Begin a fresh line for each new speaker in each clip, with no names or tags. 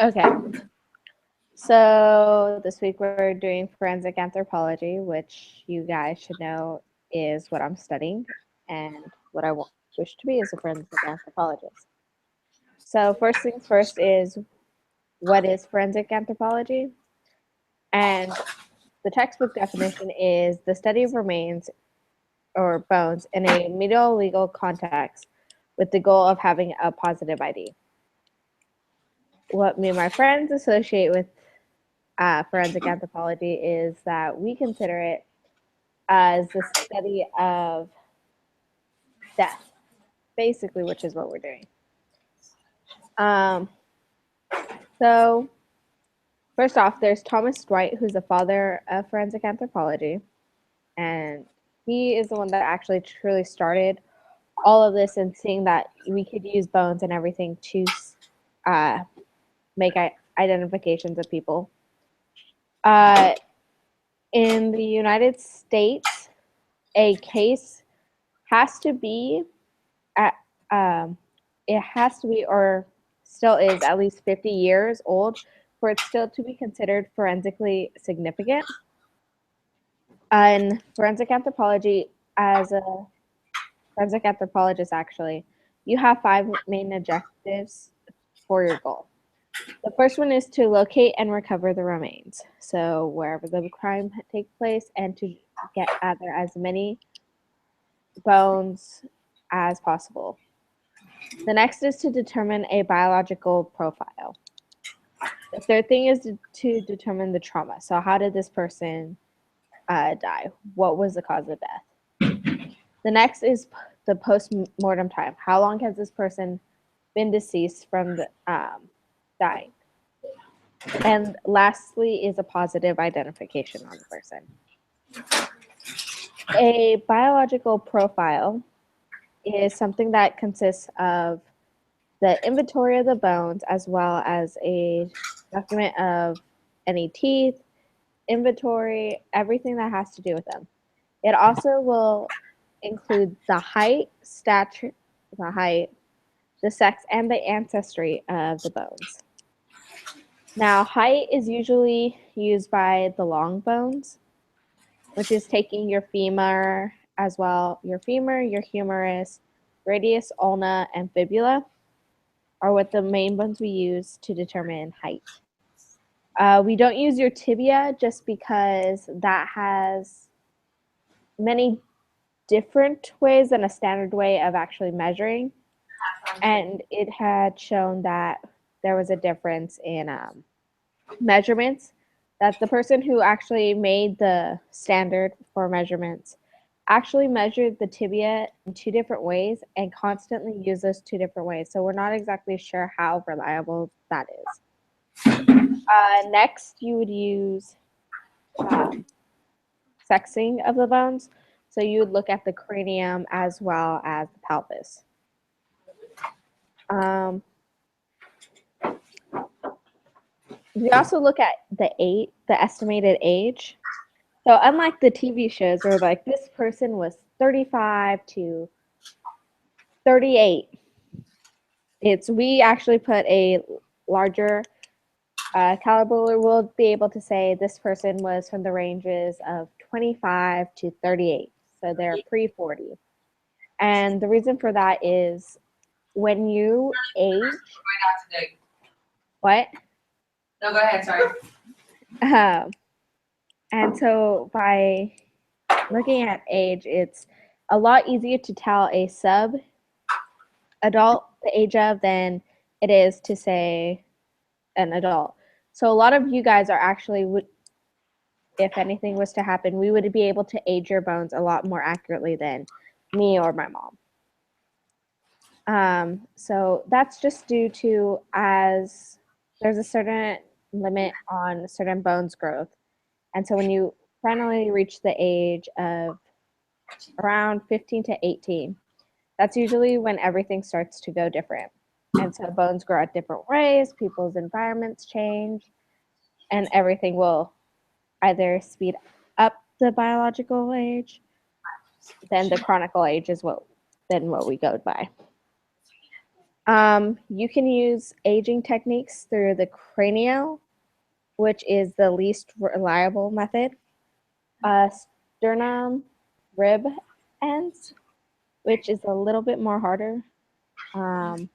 Okay. So this week we're doing forensic anthropology, which you guys should know is what I'm studying and what I wish to be as a forensic anthropologist. So first things first is what is forensic anthropology? And the textbook definition is the study of remains or bones in a medial legal context with the goal of having a positive ID. What me and my friends associate with forensic anthropology is that we consider it as the study of death, basically, which is what we're doing. Um, so, first off, there's Thomas Dwight, who's the father of forensic anthropology, and he is the one that actually truly started all of this and seeing that we could use bones and everything to make identifications of people. Uh, in the United States, a case has to be at, it has to be or still is at least 50 years old for it still to be considered forensically significant. In forensic anthropology, as a forensic anthropologist, actually, you have five main objectives for your goal. The first one is to locate and recover the remains, so wherever the crime takes place, and to gather as many bones as possible. The next is to determine a biological profile. The third thing is to determine the trauma. So, how did this person die? What was the cause of death? The next is the post-mortem time. How long has this person been deceased from the, dying? And lastly is a positive identification on the person. A biological profile is something that consists of the inventory of the bones as well as a document of any teeth, inventory, everything that has to do with them. It also will include the height, stature, the sex, and the ancestry of the bones. Now, height is usually used by the long bones, which is taking your femur as well, your femur, your humerus, radius, ulna, and fibula are what the main bones we use to determine height. We don't use your tibia just because that has many different ways than a standard way of actually measuring. And it had shown that there was a difference in measurements, that the person who actually made the standard for measurements actually measured the tibia in two different ways and constantly used those two different ways. So we're not exactly sure how reliable that is. Next, you would use sexing of the bones. So you would look at the cranium as well as the pelvis. We also look at the estimated age. So unlike the TV shows where like this person was 35 to 38, we actually put a larger caliber. We'll be able to say this person was from the ranges of 25 to 38. So they're pre-40. And the reason for that is when you age. What?
No, go ahead. Sorry.
And so by looking at age, it's a lot easier to tell a sub-adult the age of than it is to say an adult. So a lot of you guys are actually, if anything was to happen, we would be able to age your bones a lot more accurately than me or my mom. So that's just due to as there's a certain limit on certain bones growth. And so when you finally reach the age of around 15 to 18, that's usually when everything starts to go different. And so bones grow at different ways, people's environments change, and everything will either speed up the biological age, then the chronicle age is what we go by. You can use aging techniques through the cranial, which is the least reliable method, sternum, rib ends, which is a little bit more harder. Um,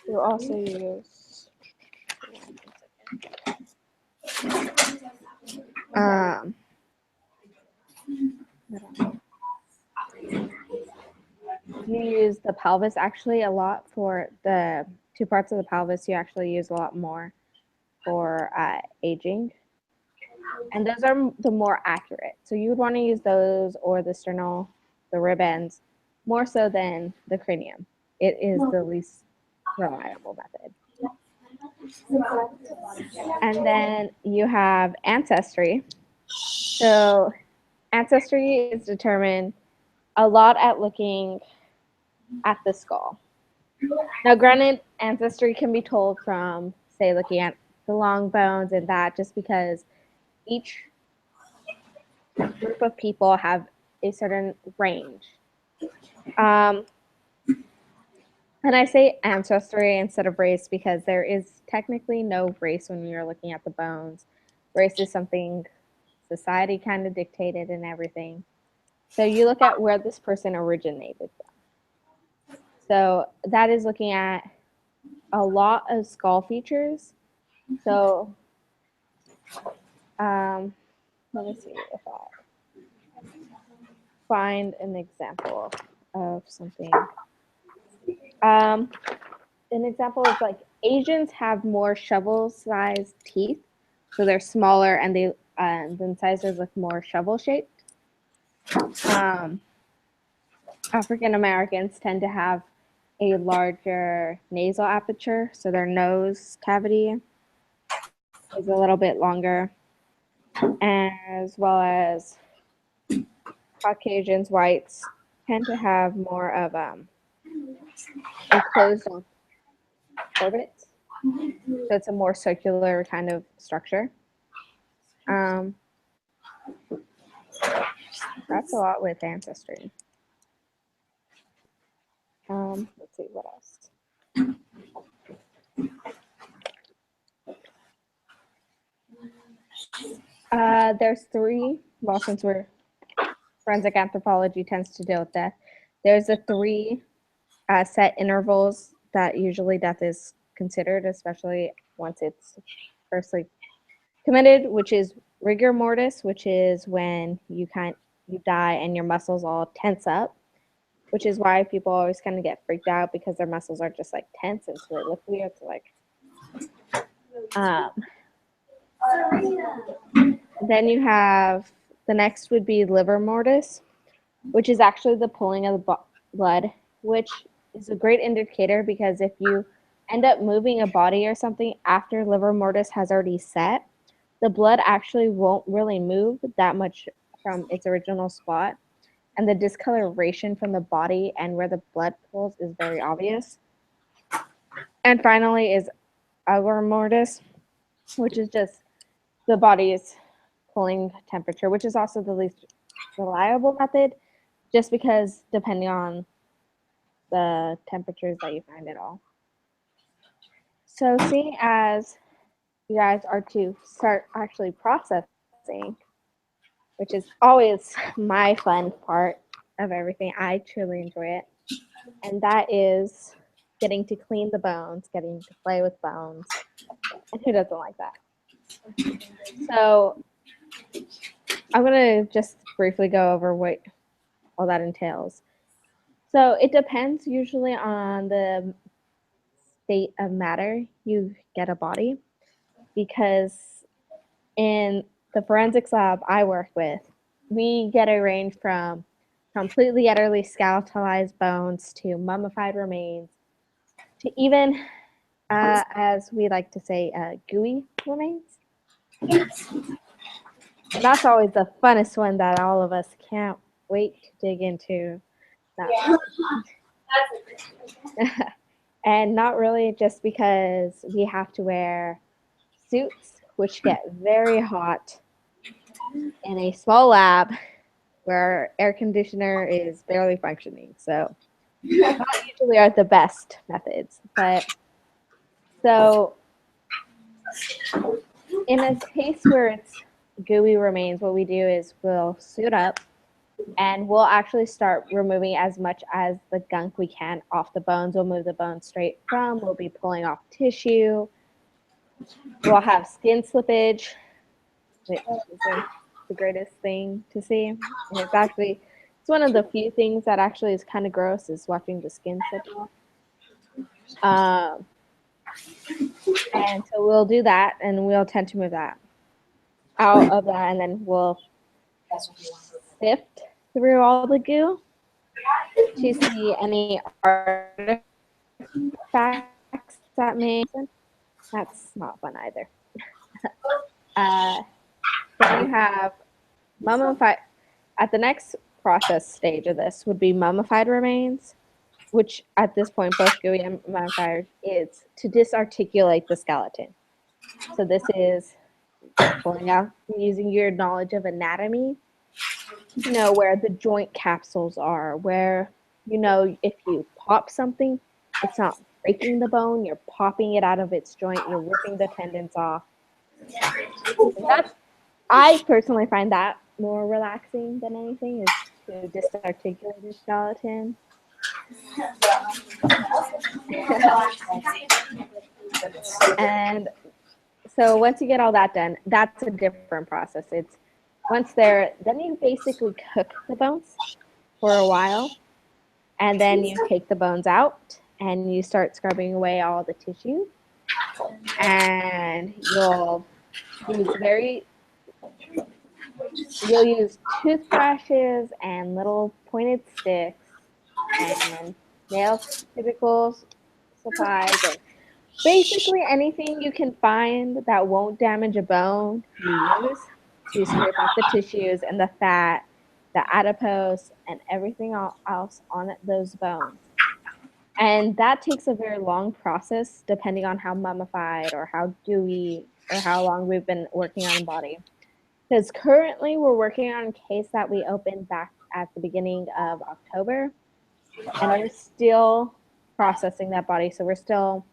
you also use um, you use the pelvis actually a lot for the two parts of the pelvis. You actually use a lot more for aging, and those are the more accurate. So you would want to use those or the sternal, the rib ends, more so than the cranium. It is the least reliable method. And then you have ancestry. So ancestry is determined a lot at looking at the skull. Now, granted, ancestry can be told from, say, looking at the long bones and that, just because each group of people have a certain range. Um, and I say ancestry instead of race because there is technically no race when you're looking at the bones. Race is something society kind of dictated and everything. So you look at where this person originated from. So that is looking at a lot of skull features. So let me see if I find an example of something. Um, an example is like Asians have more shovel-sized teeth, so they're smaller and they the incisors look more shovel-shaped. Um, African Americans tend to have a larger nasal aperture, so their nose cavity is a little bit longer, as well as Caucasians, whites tend to have more of a closed off orbit, so it's a more circular kind of structure. Um, that's a lot with ancestry. Let's see what else. There's three. Well, since we're forensic anthropology tends to deal with death, there's a three set intervals that usually death is considered, especially once it's firstly committed, which is rigor mortis, which is when you die and your muscles all tense up, which is why people always kind of get freaked out because their muscles are just like tense and so they look weird. So like, um, then you have the next would be liver mortis, which is actually the pulling of the blood, which is a great indicator because if you end up moving a body or something after liver mortis has already set, the blood actually won't really move that much from its original spot. And the discoloration from the body and where the blood pulls is very obvious. And finally is rigor mortis, which is just the body's pulling temperature, which is also the least reliable method, just because depending on the temperatures that you find it all. So seeing as you guys are to start actually processing, which is always my fun part of everything, I truly enjoy it. And that is getting to clean the bones, getting to play with bones. And who doesn't like that? So I'm going to just briefly go over what all that entails. So it depends usually on the state of matter you get a body, because in the forensics lab I work with, we get a range from completely utterly skeletalized bones to mummified remains to even, as we like to say, gooey remains. And that's always the funnest one that all of us can't wait to dig into. And not really just because we have to wear suits, which get very hot in a small lab, where our air conditioner is barely functioning. So not usually are the best methods, but so in a case where it's gooey remains, what we do is we'll suit up and we'll actually start removing as much as the gunk we can off the bones. We'll move the bones straight from, we'll be pulling off tissue. We'll have skin slippage, which is the greatest thing to see. And it's one of the few things that actually is kind of gross is watching the skin slip off. And so we'll do that, and we'll tend to move that out of that, and then we'll sift through all the goo to see any artifacts that may. That's not fun either. Then you have mummified. At the next process stage of this would be mummified remains, which at this point, both gooey and mummified, is to disarticulate the skeleton. So this is pulling out, using your knowledge of anatomy, to know where the joint capsules are, where, if you pop something, it's not breaking the bone, you're popping it out of its joint, you're ripping the tendons off. I personally find that more relaxing than anything, is to disarticulate the skeleton. And so once you get all that done, that's a different process. It's once then you basically cook the bones for a while, and then you take the bones out and you start scrubbing away all the tissue, and you'll use toothbrushes and little pointed sticks and nail typical supplies, and basically anything you can find that won't damage a bone, you use to scrape off the tissues and the fat, the adipose, and everything else on those bones. And that takes a very long process depending on how mummified or how gooey or how long we've been working on the body. Because currently we're working on a case that we opened back at the beginning of October, and we're still processing that body. So we're still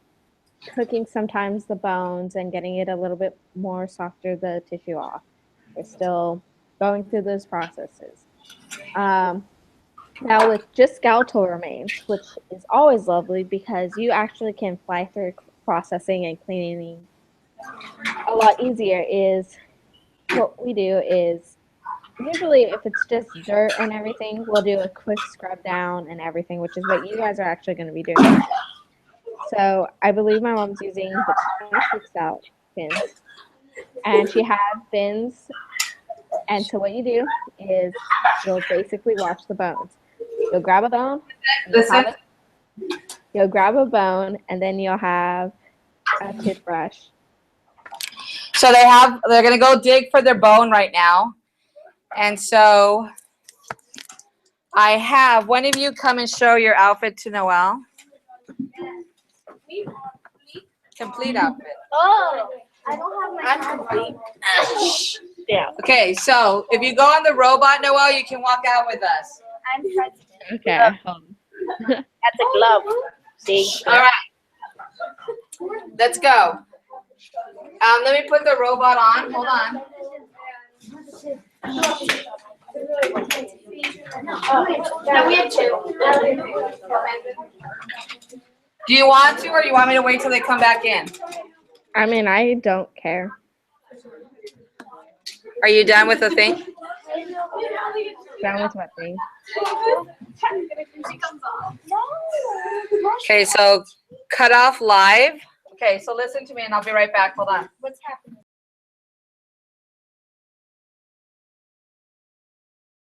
cooking sometimes the bones and getting it a little bit more softer, the tissue off. We're still going through those processes. Now with just skeletal remains, which is always lovely because you actually can fly through processing and cleaning a lot easier, is what we do is usually if it's just dirt and everything, we'll do a quick scrub down and everything, which is what you guys are actually going to be doing. So I believe my mom's using the 26 out bins, and she has bins. And so what you do is you'll basically wash the bones. You'll grab a bone. You'll grab a bone, and then you'll have a toothbrush.
So they're gonna go dig for their bone right now. And so I have one of you come and show your outfit to Noelle. Complete outfit.
Oh, I don't have my complete. Yeah.
Okay, so if you go on the robot, Noelle, you can walk out with us.
I'm president.
Okay.
That's a glove. See?
All right. Let's go. Let me put the robot on. Hold on.
No, we have two.
Do you want to, or do you want me to wait till they come back in?
I mean, I don't care.
Are you done with the thing?
Down with what thing?
Okay, so cut off live. Okay, so listen to me and I'll be right back. Hold on.
What's happening?